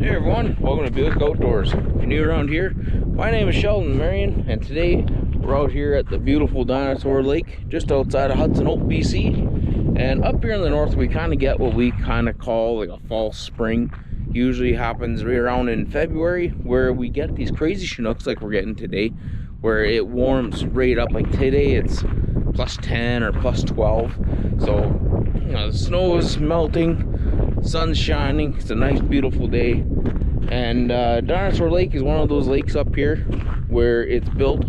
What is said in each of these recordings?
Hey everyone, welcome to Buick Outdoors. If you're new around here, my name is Sheldon Marion, and today we're out here at the beautiful Dinosaur Lake, just outside of Hudson, BC. And up here in the north, we kind of get what we kind of call like a false spring. Usually happens right around in February, where we get these crazy Chinooks like we're getting today, where it warms right up. Like today, it's plus 10 or plus 12. So, you know, the snow is melting. Sun's shining. It's a nice beautiful day, and Dinosaur Lake is one of those lakes up here where it's built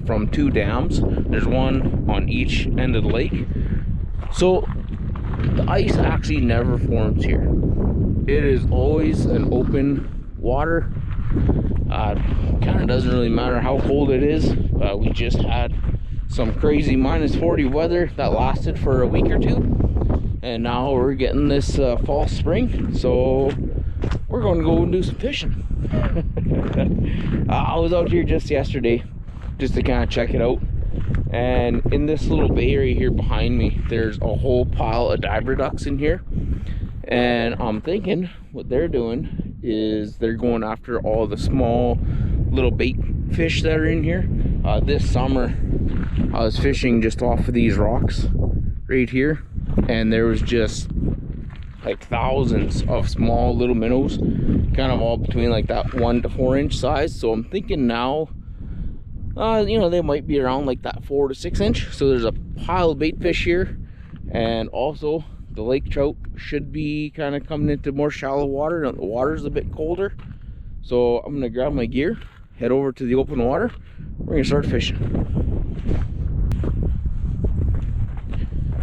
from two dams. There's one on each end of the lake, so the ice actually never forms here. It is always an open water. Kind of doesn't really matter how cold it is. We just had some crazy minus 40 weather that lasted for a week or two. And now we're getting this fall spring, so we're going to go and do some fishing. I was out here just yesterday just to kind of check it out, and in this little bay right here behind me, there's a whole pile of diver ducks in here. And I'm thinking what they're doing is they're going after all the small little bait fish that are in here. This summer I was fishing just off of these rocks right here, and there was just like thousands of small little minnows, kind of all between like that 1 to 4 inch size. So I'm thinking now, you know, they might be around like that 4 to 6 inch. So there's a pile of bait fish here, and also the lake trout should be kind of coming into more shallow water. Now the water's a bit colder, so I'm gonna grab my gear, head over to the open water. We're gonna start fishing.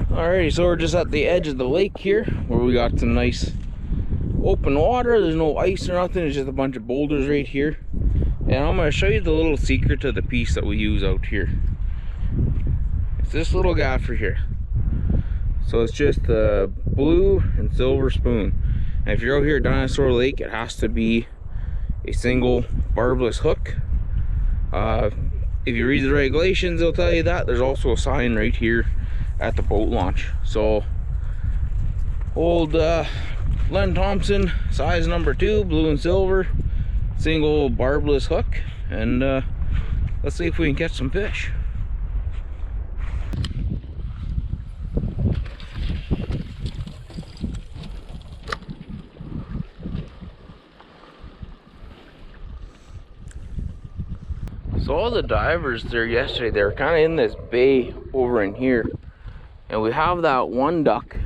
Alrighty, so we're just at the edge of the lake here, where we got some nice open water. There's no ice or nothing, it's just a bunch of boulders right here. And I'm going to show you the little secret to the piece that we use out here. It's this little guy for here. So it's just a blue and silver spoon. And if you're out here at Dinosaur Lake, it has to be a single barbless hook. If you read the regulations, they'll tell you that. There's also a sign right here at the boat launch. So old Len Thompson, size number 2, blue and silver, single barbless hook, and let's see if we can catch some fish. So all the divers there yesterday, they were kind of in this bay over in here. And we have that one duck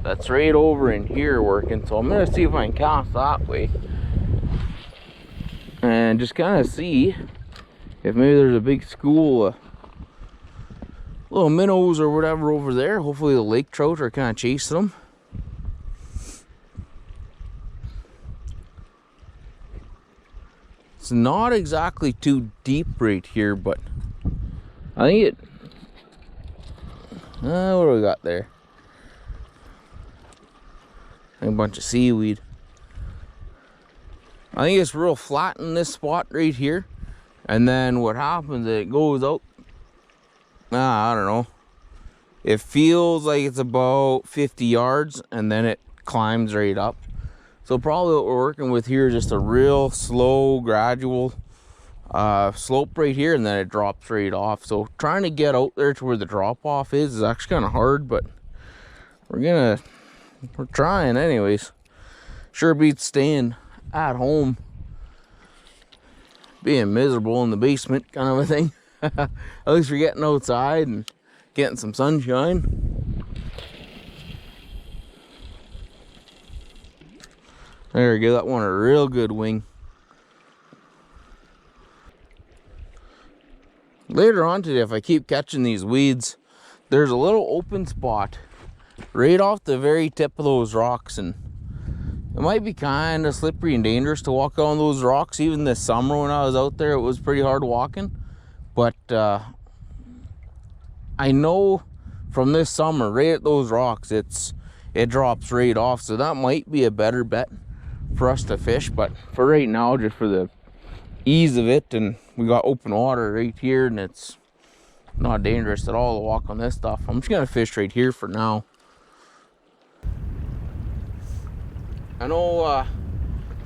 that's right over in here working. So I'm going to see if I can cast that way. And just kind of see if maybe there's a big school of little minnows or whatever over there. Hopefully the lake trout are kind of chasing them. It's not exactly too deep right here, but I think it... what do we got there? A bunch of seaweed. I think it's real flat in this spot right here. And then what happens is it goes out. I don't know. It feels like it's about 50 yards and then it climbs right up. So probably what we're working with here is just a real slow, gradual slope right here, and then it drops right off. So trying to get out there to where the drop off is actually kind of hard, but we're trying anyways. Sure beats staying at home, being miserable in the basement kind of a thing. At least we're getting outside and getting some sunshine. There we go, that one a real good wing. Later on today, if I keep catching these weeds, there's a little open spot right off the very tip of those rocks, and it might be kind of slippery and dangerous to walk on those rocks. Even this summer when I was out there, it was pretty hard walking. But I know from this summer, right at those rocks, it drops right off. So that might be a better bet for us to fish. But for right now, just for the ease of it, and we got open water right here, and it's not dangerous at all to walk on this stuff, I'm just gonna fish right here for now. I know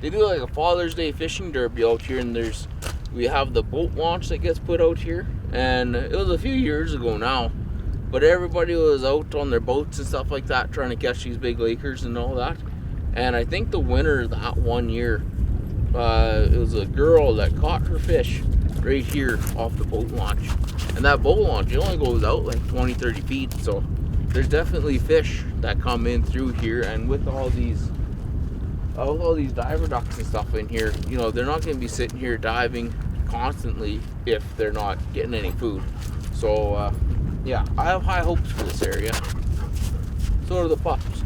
they do like a Father's Day fishing derby out here, and we have the boat launch that gets put out here, and it was a few years ago now, but everybody was out on their boats and stuff like that trying to catch these big lakers and all that. And I think the winner that one year, it was a girl that caught her fish right here off the boat launch. And that boat launch, it only goes out like 20-30 feet, so there's definitely fish that come in through here. And with all these diver ducks and stuff in here, you know, they're not going to be sitting here diving constantly if they're not getting any food. So yeah, I have high hopes for this area. So do the pups.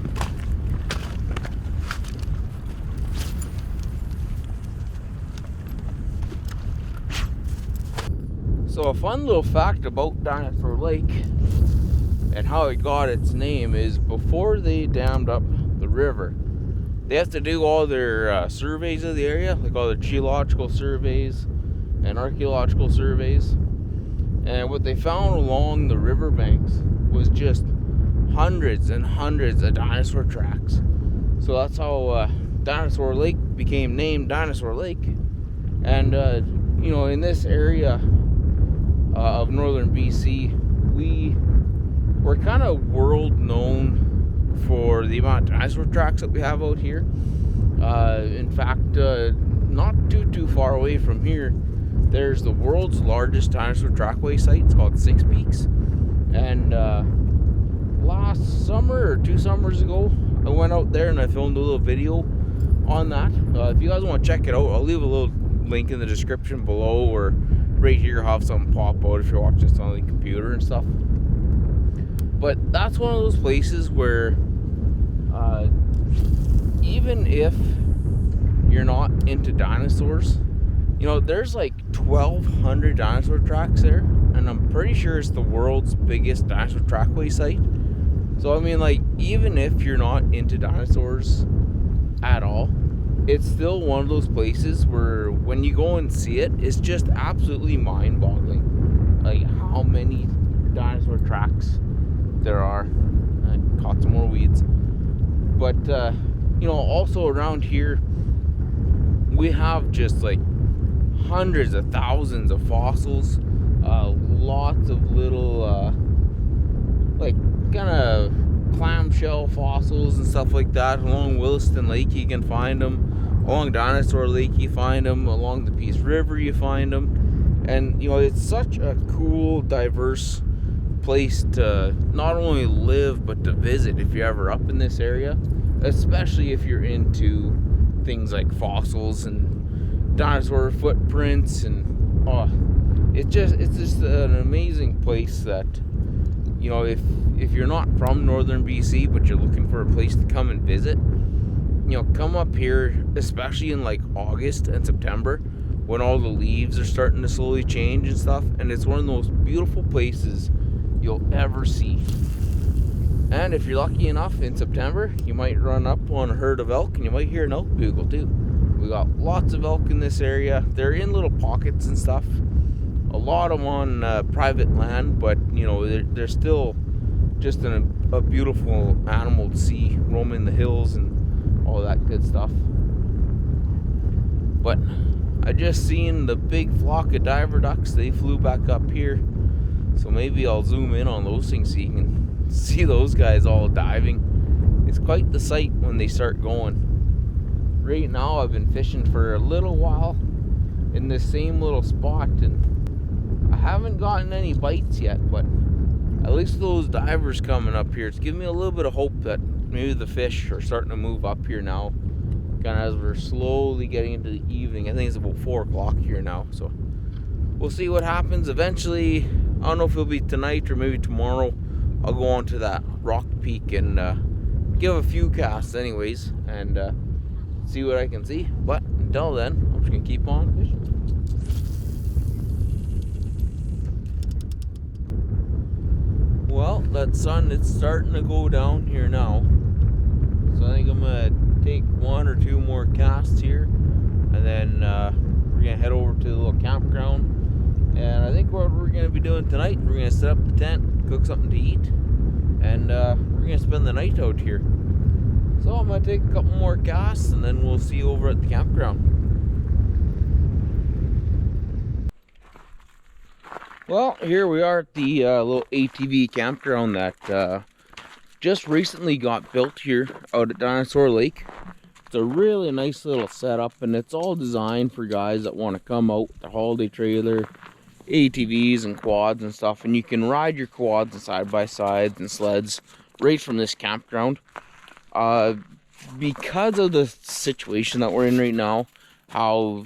So a fun little fact about Dinosaur Lake and how it got its name is before they dammed up the river, they have to do all their surveys of the area, like all the geological surveys and archaeological surveys. And what they found along the riverbanks was just hundreds and hundreds of dinosaur tracks. So that's how Dinosaur Lake became named Dinosaur Lake. And you know, in this area of northern BC, we're kind of world known for the amount of dinosaur tracks that we have out here. In fact, not too far away from here, there's the world's largest dinosaur trackway site. It's called Six Peaks. And last summer or 2 summers ago, I went out there and I filmed a little video on that. If you guys want to check it out, I'll leave a little link in the description below, or right here have something pop out if you're watching this on the computer and stuff. But that's one of those places where even if you're not into dinosaurs, you know, there's like 1,200 dinosaur tracks there, and I'm pretty sure it's the world's biggest dinosaur trackway site. So I mean, like, even if you're not into dinosaurs at all, it's still one of those places where when you go and see it, it's just absolutely mind-boggling, like how many dinosaur tracks there are. I caught some more weeds. But you know, also around here we have just like hundreds of thousands of fossils, lots of little like kind of clamshell fossils and stuff like that. Along Williston Lake you can find them, along Dinosaur Lake you find them, along the Peace River you find them. And you know, it's such a cool, diverse place to not only live but to visit if you're ever up in this area, especially if you're into things like fossils and dinosaur footprints. And it's just an amazing place that, you know, if you're not from northern BC but you're looking for a place to come and visit, you know, come up here, especially in like August and September when all the leaves are starting to slowly change and stuff, and it's one of the most beautiful places you'll ever see. And if you're lucky enough in September, you might run up on a herd of elk and you might hear an elk bugle too. We got lots of elk in this area. They're in little pockets and stuff, a lot of them on private land, but you know, they're still just a beautiful animal to see roaming the hills and all that good stuff. But I just seen the big flock of diver ducks. They flew back up here, so maybe I'll zoom in on those things so you can see those guys all diving. It's quite the sight when they start going. Right now I've been fishing for a little while in this same little spot, and I haven't gotten any bites yet, but at least those divers coming up here, it's giving me a little bit of hope that maybe the fish are starting to move up here now, kind of as we're slowly getting into the evening. I think it's about 4 o'clock here now, so we'll see what happens. Eventually, I don't know if it'll be tonight or maybe tomorrow, I'll go on to that rock peak and give a few casts anyways, and see what I can see. But until then, I'm just gonna keep on fishing. Well, that sun, it's starting to go down here now, so I think I'm gonna take 1 or 2 more casts here, and then we're gonna head over to the little campground. And I think what we're gonna be doing tonight, we're gonna set up the tent, cook something to eat, and we're gonna spend the night out here. So I'm gonna take a couple more casts and then we'll see you over at the campground. Well, here we are at the little ATV campground that just recently got built here out at Dinosaur Lake. It's a really nice little setup, and it's all designed for guys that want to come out with a holiday trailer, ATVs and quads and stuff, and you can ride your quads and side-by-sides and sleds right from this campground. Because of the situation that we're in right now, how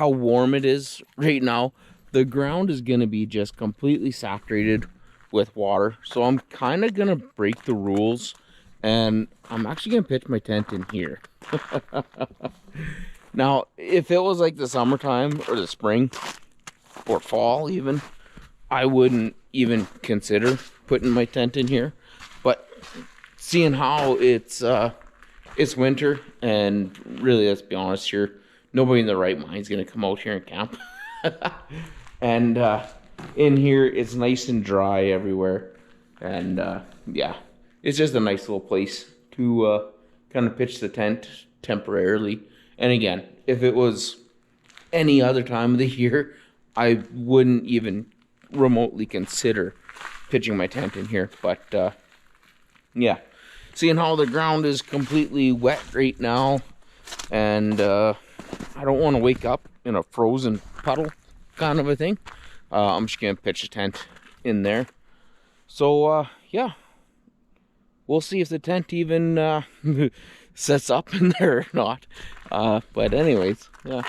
warm it is right now, the ground is going to be just completely saturated with water. So I'm kind of going to break the rules, and I'm actually going to pitch my tent in here. Now, if it was like the summertime or the spring or fall even, I wouldn't even consider putting my tent in here. But seeing how it's winter, and really, let's be honest here, nobody in their right mind is going to come out here and camp. And in here, it's nice and dry everywhere. And yeah, it's just a nice little place to kind of pitch the tent temporarily. And again, if it was any other time of the year, I wouldn't even remotely consider pitching my tent in here. But yeah, seeing how the ground is completely wet right now, and I don't want to wake up in a frozen puddle kind of a thing. I'm just gonna pitch a tent in there. So yeah, we'll see if the tent even sets up in there or not. But anyways, yeah,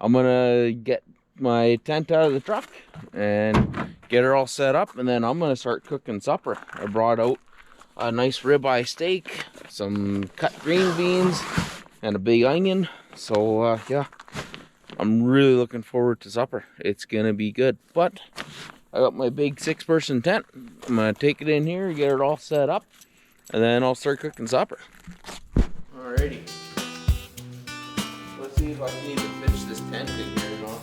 I'm gonna get my tent out of the truck and get her all set up, and then I'm gonna start cooking supper. I brought out a nice ribeye steak, some cut green beans, and a big onion. So yeah, I'm really looking forward to supper. It's gonna be good. But I got my big 6-person tent. I'm gonna take it in here, get it all set up, and then I'll start cooking supper. Alrighty. Let's see if I can even pitch this tent in here or not.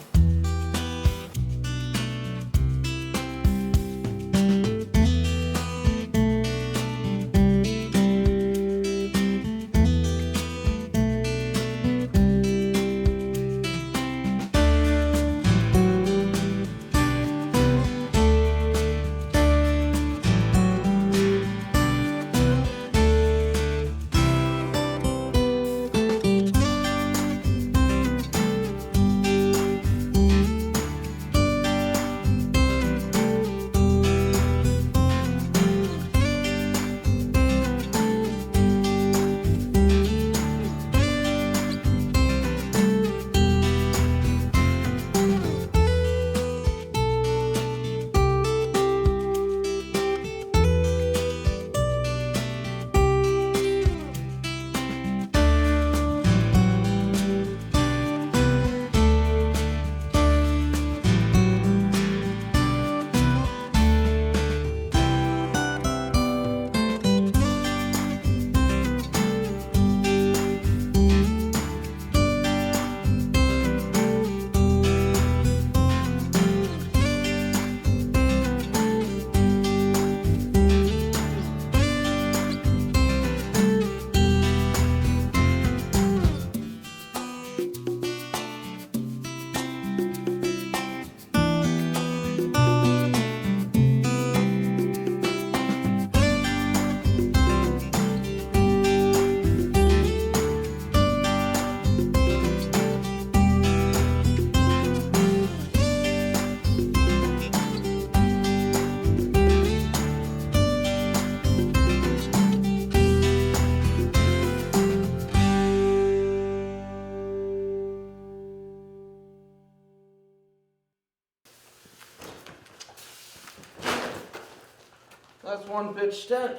That's one pitch tent.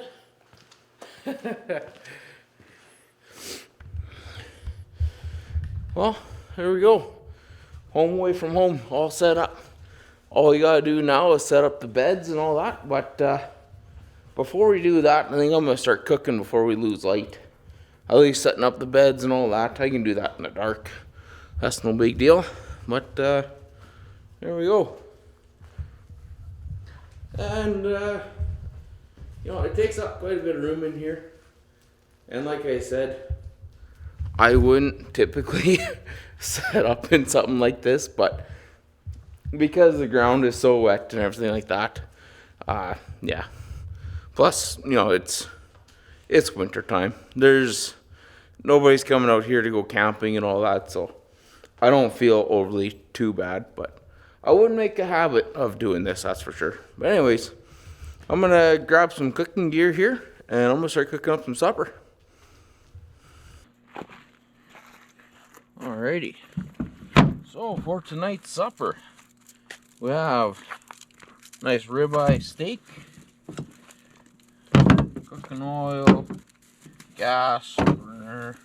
Well, here we go. Home away from home, all set up. All you gotta do now is set up the beds and all that. But before we do that, I think I'm gonna start cooking before we lose light. At least setting up the beds and all that. I can do that in the dark. That's no big deal. But there we go. And you know, it takes up quite a bit of room in here. And like I said, I wouldn't typically set up in something like this, but because the ground is so wet and everything like that, yeah. Plus, you know, it's winter time. Nobody's coming out here to go camping and all that, so I don't feel overly too bad, but I wouldn't make a habit of doing this, that's for sure. But anyways, I'm gonna grab some cooking gear here and I'm gonna start cooking up some supper. Alrighty, so for tonight's supper, we have nice ribeye steak, cooking oil, gas, burner,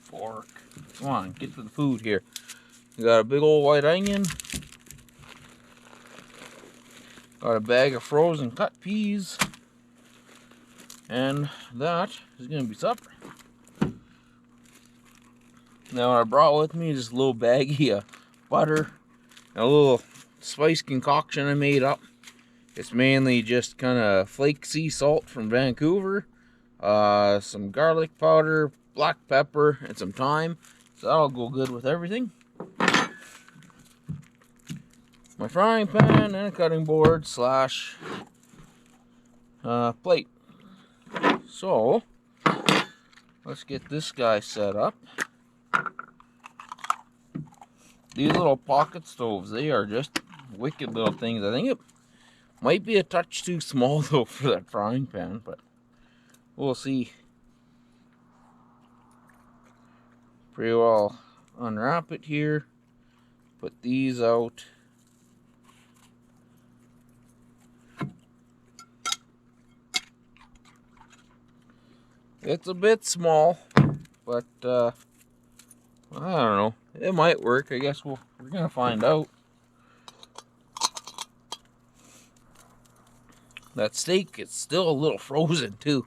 fork. Come on, get to the food here. We got a big old white onion, got a bag of frozen cut peas, and that is gonna be supper. Now what I brought with me is this little baggie of butter and a little spice concoction I made up. It's mainly just kind of flake sea salt from Vancouver, some garlic powder, black pepper, and some thyme. So that'll go good with everything. My frying pan and a cutting board slash plate. So let's get this guy set up. These little pocket stoves, they are just wicked little things. I think it might be a touch too small though for that frying pan, but we'll see. Pretty well unwrap it here, put these out. It's a bit small, but I don't know. It might work. I guess we're gonna find out. That steak is still a little frozen too.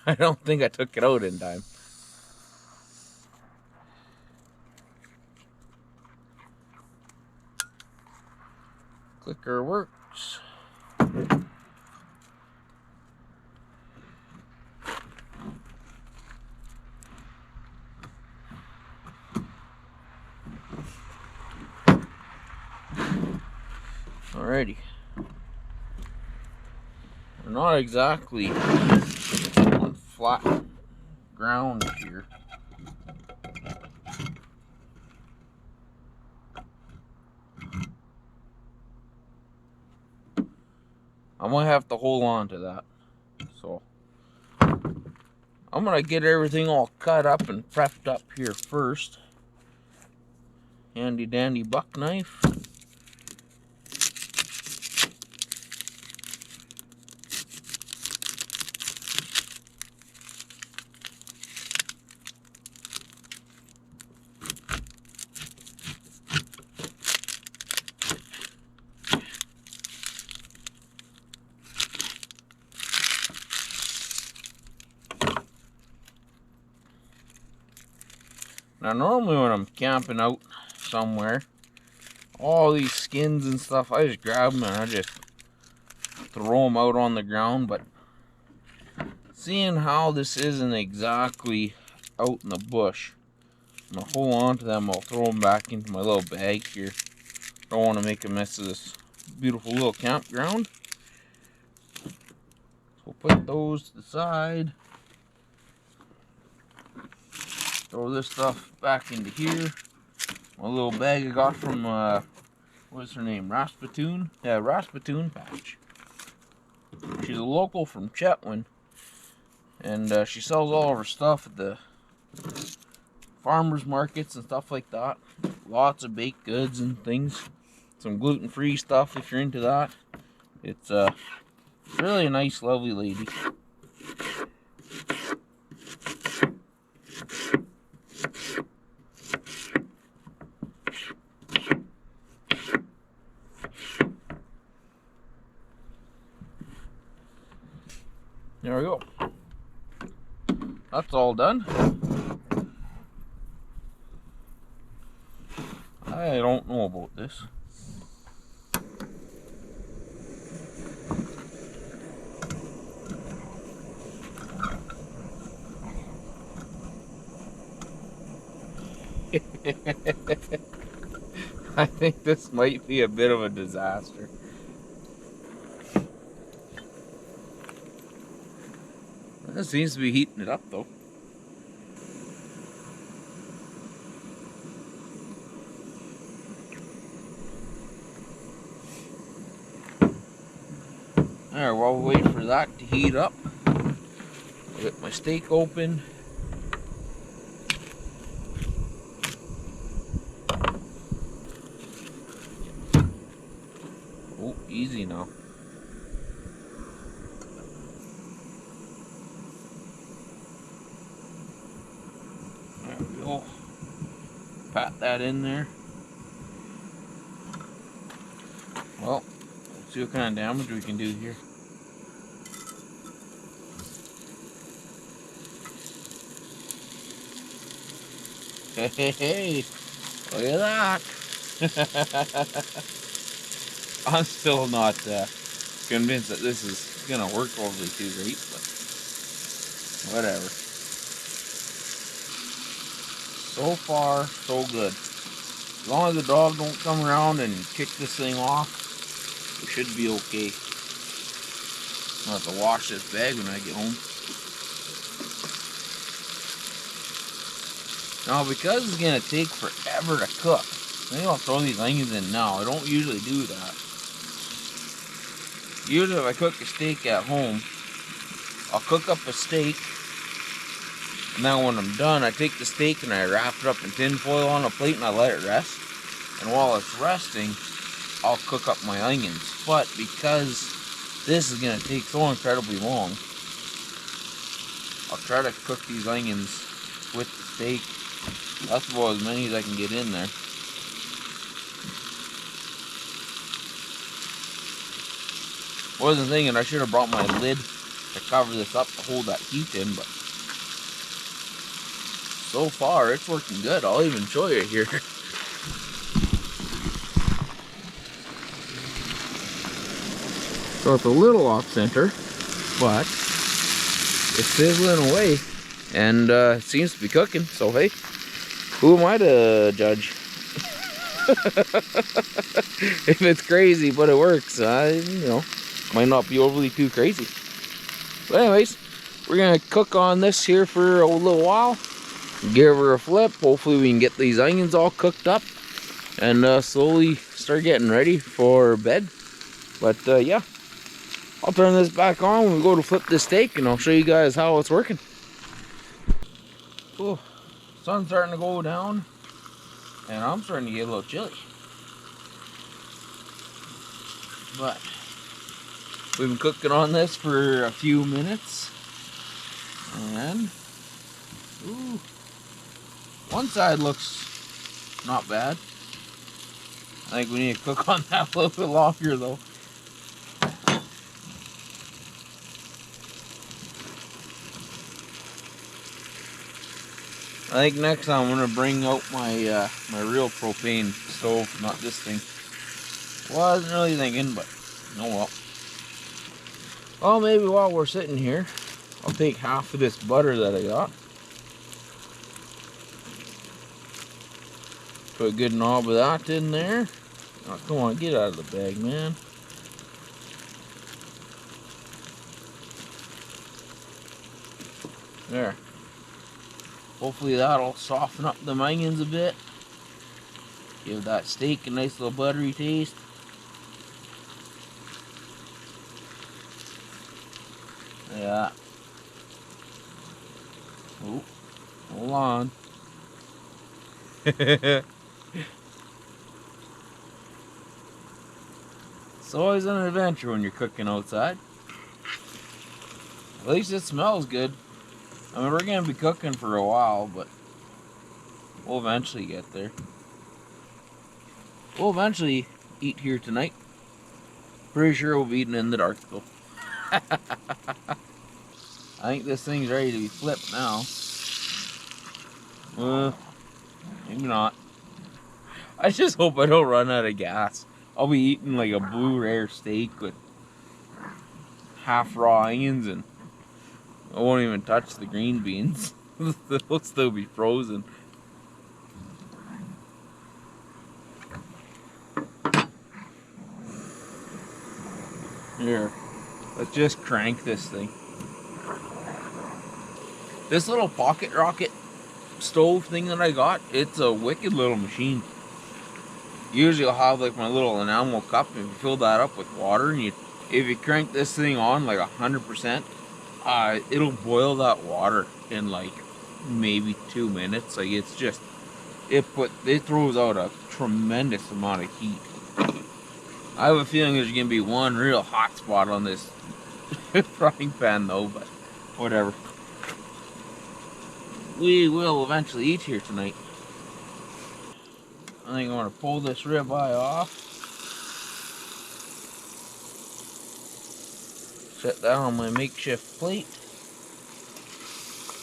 I don't think I took it out in time. Clicker works. Alrighty. We're not exactly on flat ground here. I'm gonna have to hold on to that. So I'm gonna get everything all cut up and prepped up here first. Handy dandy buck knife. Now normally when I'm camping out somewhere, all these skins and stuff, I just grab them and I just throw them out on the ground. But seeing how this isn't exactly out in the bush, I'm gonna hold on to them. I'll throw them back into my little bag here. Don't want to make a mess of this beautiful little campground. So we'll put those to the side. Throw this stuff back into here. My little bag I got from, what's her name? Rasputin? Yeah, Rasputin Patch. She's a local from Chetwynd. And she sells all of her stuff at the farmers markets and stuff like that. Lots of baked goods and things. Some gluten-free stuff if you're into that. It's really a nice, lovely lady. There we go. That's all done. I don't know about this. I think this might be a bit of a disaster. It seems to be heating it up though. Alright, while we wait for that to heat up, I'll get my steak open. Oh, easy now. There we go. Pat that in there. Well, let's see what kind of damage we can do here. Hey, look at that. I'm still not convinced that this is gonna work overly too great, but whatever. So far, so good. As long as the dog don't come around and kick this thing off, we should be okay. I'll have to wash this bag when I get home. Now, because it's gonna take forever to cook, maybe I'll throw these onions in now. I don't usually do that. Usually if I cook a steak at home, I'll cook up a steak, and then when I'm done, I take the steak and I wrap it up in tin foil on a plate and I let it rest. And while it's resting, I'll cook up my onions. But because this is gonna take so incredibly long, I'll try to cook these onions with the steak. That's about as many as I can get in there. Wasn't thinking I should have brought my lid to cover this up to hold that heat in, but so far it's working good. I'll even show you here. So it's a little off center, but it's sizzling away and it seems to be cooking. So hey, who am I to judge? If it's crazy but it works, you know, might not be overly too crazy. But anyways, we're gonna cook on this here for a little while, give her a flip. Hopefully we can get these onions all cooked up and slowly start getting ready for bed. But yeah, I'll turn this back on when we go to flip this steak and I'll show you guys how it's working. Oh, sun's starting to go down and I'm starting to get a little chilly. But we've been cooking on this for a few minutes and ooh, one side looks not bad. I think we need to cook on that a little bit longer though. I think next time I'm gonna bring out my my real propane stove, not this thing. Wasn't really thinking, but oh well. Well, maybe while we're sitting here, I'll take half of this butter that I got. Put a good knob of that in there. Oh, come on, get out of the bag, man. There. Hopefully that'll soften up the onions a bit. Give that steak a nice little buttery taste. Yeah. Oh, hold on. It's always an adventure when you're cooking outside. At least it smells good. I mean, we're going to be cooking for a while, but we'll eventually get there. We'll eventually eat here tonight. Pretty sure we'll be eating in the dark, though. I think this thing's ready to be flipped now. Maybe not. I just hope I don't run out of gas. I'll be eating like a blue rare steak with half raw onions and I won't even touch the green beans. They'll still be frozen. Here, let's just crank this thing. This little pocket rocket stove thing that I got, it's a wicked little machine. Usually I'll have like my little enamel cup, and you fill that up with water, and if you crank this thing on like 100%, it'll boil that water in like maybe 2 minutes. Like it's just, it throws out a tremendous amount of heat. I have a feeling there's gonna be one real hot spot on this frying pan though, but whatever. We will eventually eat here tonight. I think I'm gonna pull this ribeye off. Set that on my makeshift plate.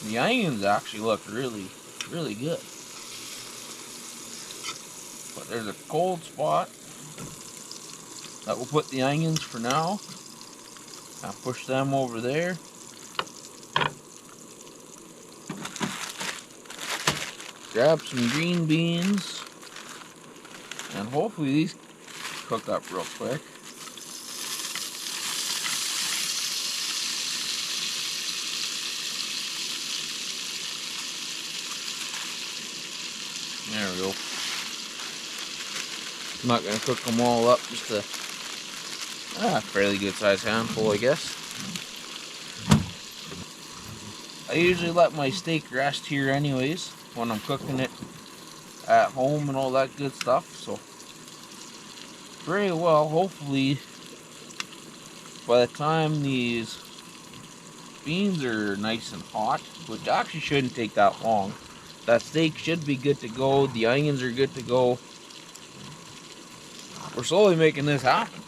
The onions actually look really, really good. But there's a cold spot. That will put the onions for now. I'll push them over there. Grab some green beans. And hopefully these cook up real quick. There we go. I'm not going to cook them all up, just a fairly good sized handful, I guess. I usually let my steak rest here anyways when I'm cooking it at home and all that good stuff, so very well, hopefully by the time these beans are nice and hot, which actually shouldn't take that long, that steak should be good to go, the onions are good to go. We're slowly making this happen.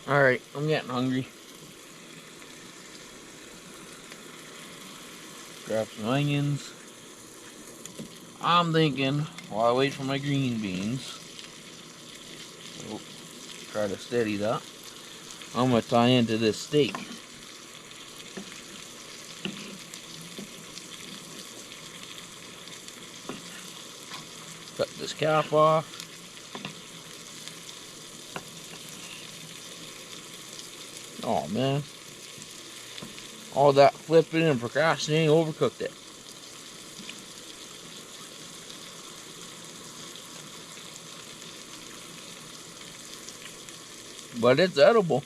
Alright, I'm getting hungry. Grab some onions. I'm thinking, while I wait for my green beans, try to steady that, I'm going to tie into this steak. Cut this cap off. Oh man, all that flipping and procrastinating overcooked it. But it's edible.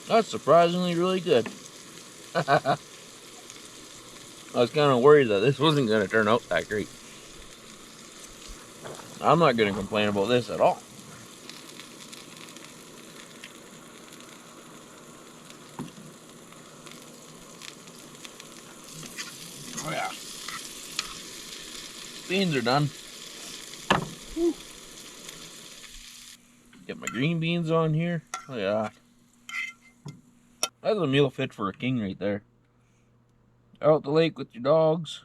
That's surprisingly really good. I was kind of worried that this wasn't going to turn out that great. I'm not going to complain about this at all. Oh yeah. Beans are done. Woo. Get my green beans on here. Look at that. That's a meal fit for a king right there. Out at the lake with your dogs.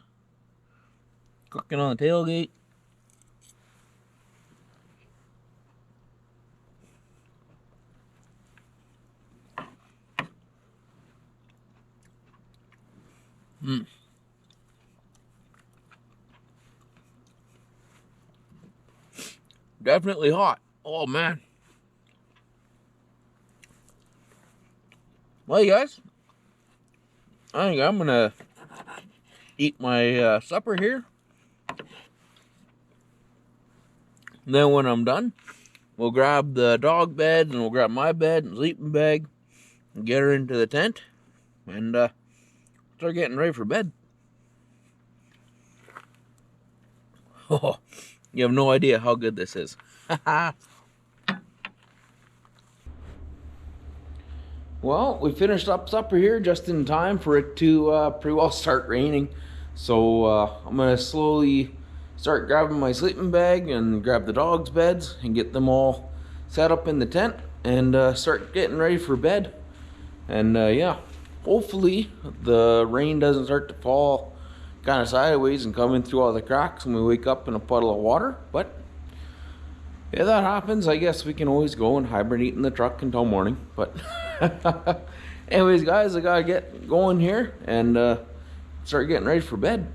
Cooking on the tailgate. Definitely hot. Oh man. Well, you guys, I think I'm gonna eat my supper here. And then when I'm done, we'll grab the dog bed and we'll grab my bed and sleeping bag and get her into the tent and start getting ready for bed. Oh, you have no idea how good this is. Well, we finished up supper here just in time for it to pretty well start raining. So I'm going to slowly start grabbing my sleeping bag and grab the dogs' beds and get them all set up in the tent and start getting ready for bed. And yeah, hopefully the rain doesn't start to fall kind of sideways and come in through all the cracks and we wake up in a puddle of water. But if that happens, I guess we can always go and hibernate in the truck until morning. But anyways, guys, I gotta get going here and start getting ready for bed.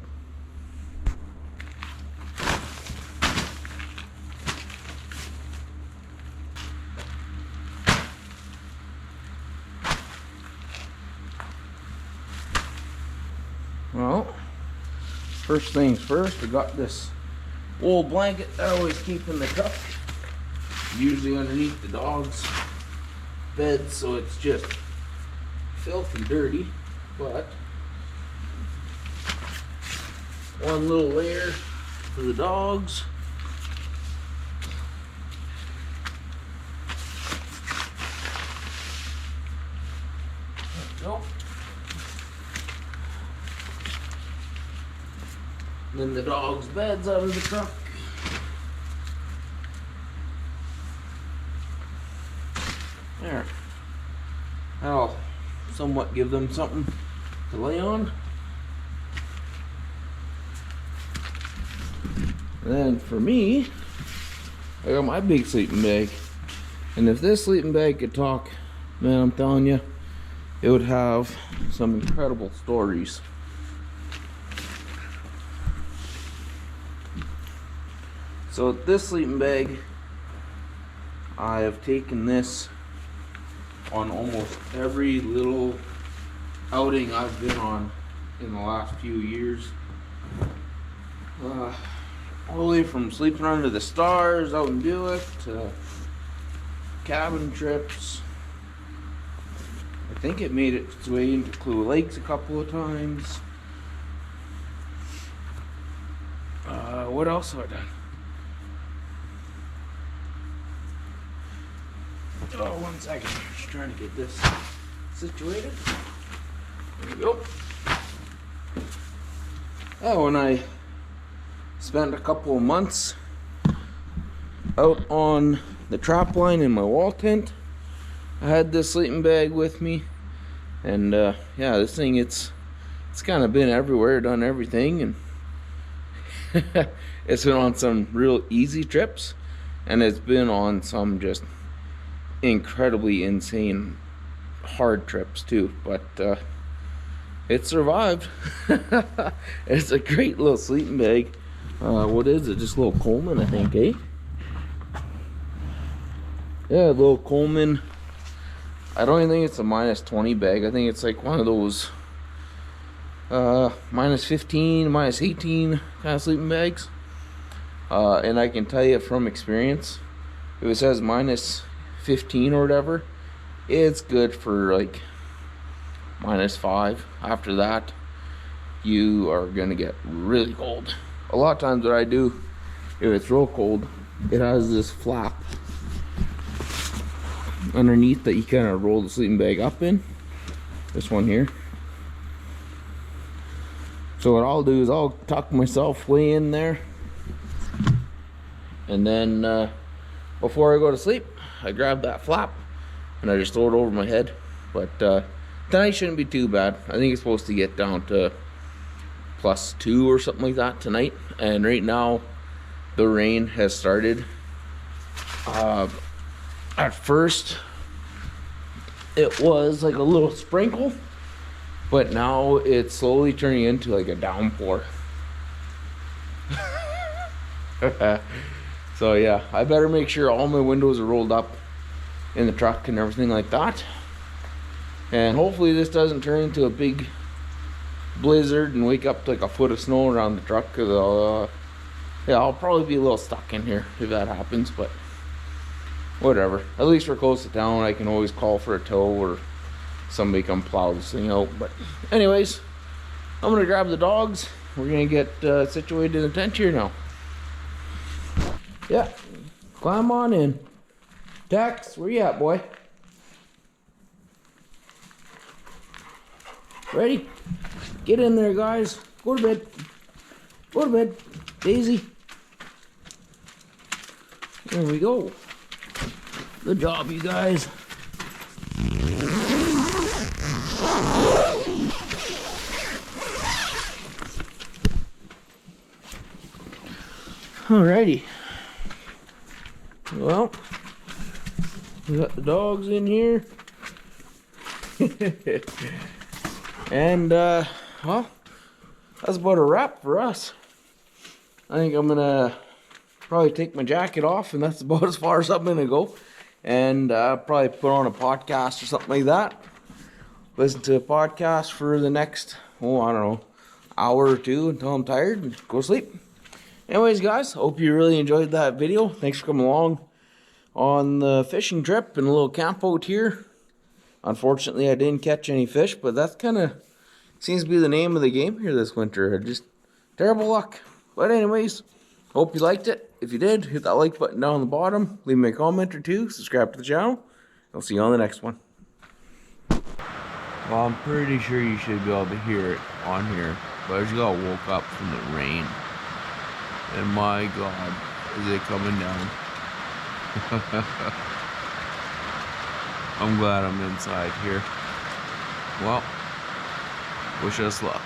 Well, first things first, I got this wool blanket that I always keep in the truck. Usually underneath the dog's bed, so it's just filthy dirty. But one little layer for the dogs. There we go. Then the dog's bed's out of the truck. There. That'll somewhat give them something to lay on. And then for me, I got my big sleeping bag. And if this sleeping bag could talk, man, I'm telling you, it would have some incredible stories. So this sleeping bag, I have taken this on almost every little outing I've been on in the last few years. All the way from sleeping under the stars out in Buick to cabin trips. I think it made its way into Clue Lakes a couple of times. What else have I done? Oh, 1 second. Just trying to get this situated. There we go. Oh, and I spent a couple of months out on the trap line in my wall tent. I had this sleeping bag with me, and yeah, this thing, it's kind of been everywhere, done everything, and it's been on some real easy trips, and it's been on some just incredibly insane hard trips too, but it survived. It's a great little sleeping bag. What is it? Just a little Coleman, I think, eh? Yeah, a little Coleman. I don't even think it's a -20 bag. I think it's like one of those -15, -18 kind of sleeping bags. And I can tell you from experience, if it says -15 or whatever, it's good for like -5. After that, you are gonna get really cold. A lot of times what I do, if it's real cold, it has this flap underneath that you kind of roll the sleeping bag up in. This one here. So what I'll do is I'll tuck myself way in there, and then before I go to sleep, I grab that flap and I just throw it over my head. But tonight shouldn't be too bad. I think it's supposed to get down to +2 or something like that tonight, and right now the rain has started. At first it was like a little sprinkle, but now it's slowly turning into like a downpour. So yeah, I better make sure all my windows are rolled up in the truck and everything like that, and hopefully this doesn't turn into a big blizzard and wake up to like a foot of snow around the truck, because I'll probably be a little stuck in here if that happens. But whatever, at least we're close to town. I can always call for a tow or somebody come plow this thing out. But anyways, I'm gonna grab the dogs. We're gonna get situated in the tent here now. Yeah, climb on in. Tex, where you at, boy? Ready? Get in there, guys. Go to bed. Go to bed. Daisy. There we go. Good job, you guys. Alrighty. Well, we got the dogs in here. And well, that's about a wrap for us. I think I'm gonna probably take my jacket off, and that's about as far as I'm gonna go. And probably put on a podcast or something like that. Listen to a podcast for the next, oh, I don't know, hour or two until I'm tired and go to sleep. Anyways, guys, hope you really enjoyed that video. Thanks for coming along on the fishing trip and a little camp out here. Unfortunately, I didn't catch any fish, but that's kind of seems to be the name of the game here this winter. Just terrible luck. But anyways, hope you liked it. If you did, hit that like button down on the bottom. Leave me a comment or two. Subscribe to the channel. I'll see you on the next one. Well, I'm pretty sure you should be able to hear it on here. But I just got woke up from the rain. And my God, is it coming down? I'm glad I'm inside here. Well, wish us luck.